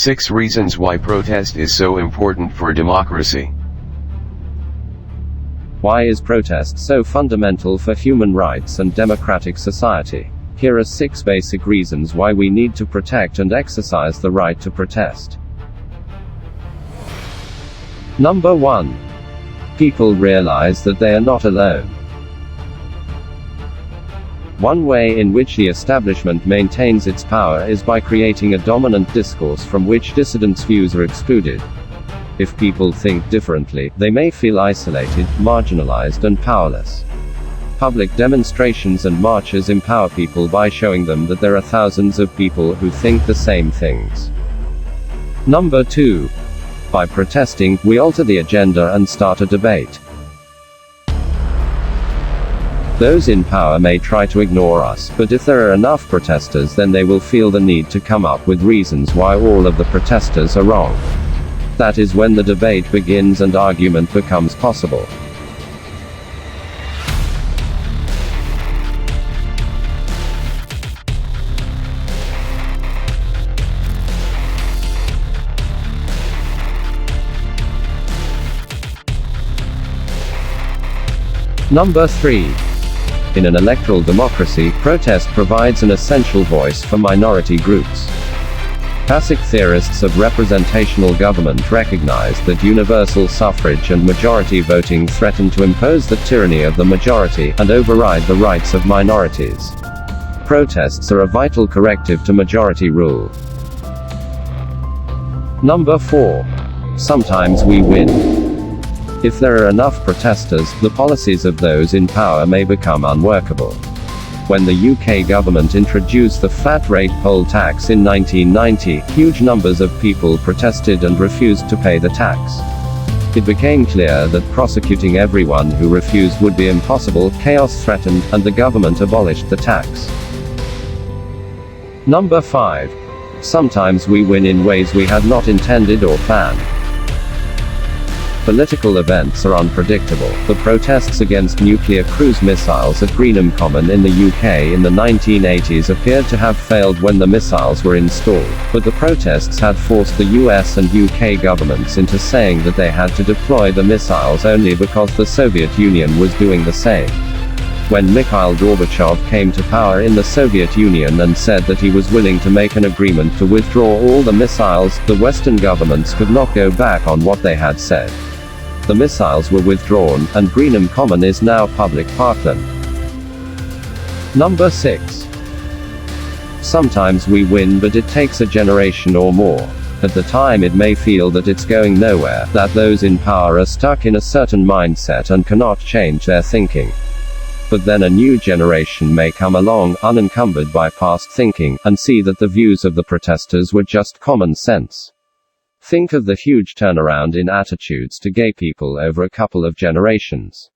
6 reasons why protest is so important for democracy. Why is protest so fundamental for human rights and democratic society? Here are 6 basic reasons why we need to protect and exercise the right to protest. Number 1. People realize that they are not alone. One way in which the establishment maintains its power is by creating a dominant discourse from which dissidents' views are excluded. If people think differently, they may feel isolated, marginalized and powerless. Public demonstrations and marches empower people by showing them that there are thousands of people who think the same things. Number 2. By protesting, we alter the agenda and start a debate. Those in power may try to ignore us, but if there are enough protesters, then they will feel the need to come up with reasons why all of the protesters are wrong. That is when the debate begins and argument becomes possible. Number 3. In an electoral democracy, protest provides an essential voice for minority groups. Classic theorists of representational government recognize that universal suffrage and majority voting threaten to impose the tyranny of the majority, and override the rights of minorities. Protests are a vital corrective to majority rule. Number 4. Sometimes we win. If there are enough protesters, the policies of those in power may become unworkable. When the UK government introduced the flat rate poll tax in 1990, huge numbers of people protested and refused to pay the tax. It became clear that prosecuting everyone who refused would be impossible, chaos threatened, and the government abolished the tax. Number 5. Sometimes we win in ways we had not intended or planned. Political events are unpredictable. The protests against nuclear cruise missiles at Greenham Common in the UK in the 1980s appeared to have failed when the missiles were installed, but the protests had forced the US and UK governments into saying that they had to deploy the missiles only because the Soviet Union was doing the same. When Mikhail Gorbachev came to power in the Soviet Union and said that he was willing to make an agreement to withdraw all the missiles, the Western governments could not go back on what they had said. The missiles were withdrawn, and Greenham Common is now public parkland. Number 6. Sometimes we win, but it takes a generation or more. At the time it may feel that it's going nowhere, that those in power are stuck in a certain mindset and cannot change their thinking. But then a new generation may come along, unencumbered by past thinking, and see that the views of the protesters were just common sense. Think of the huge turnaround in attitudes to gay people over a couple of generations.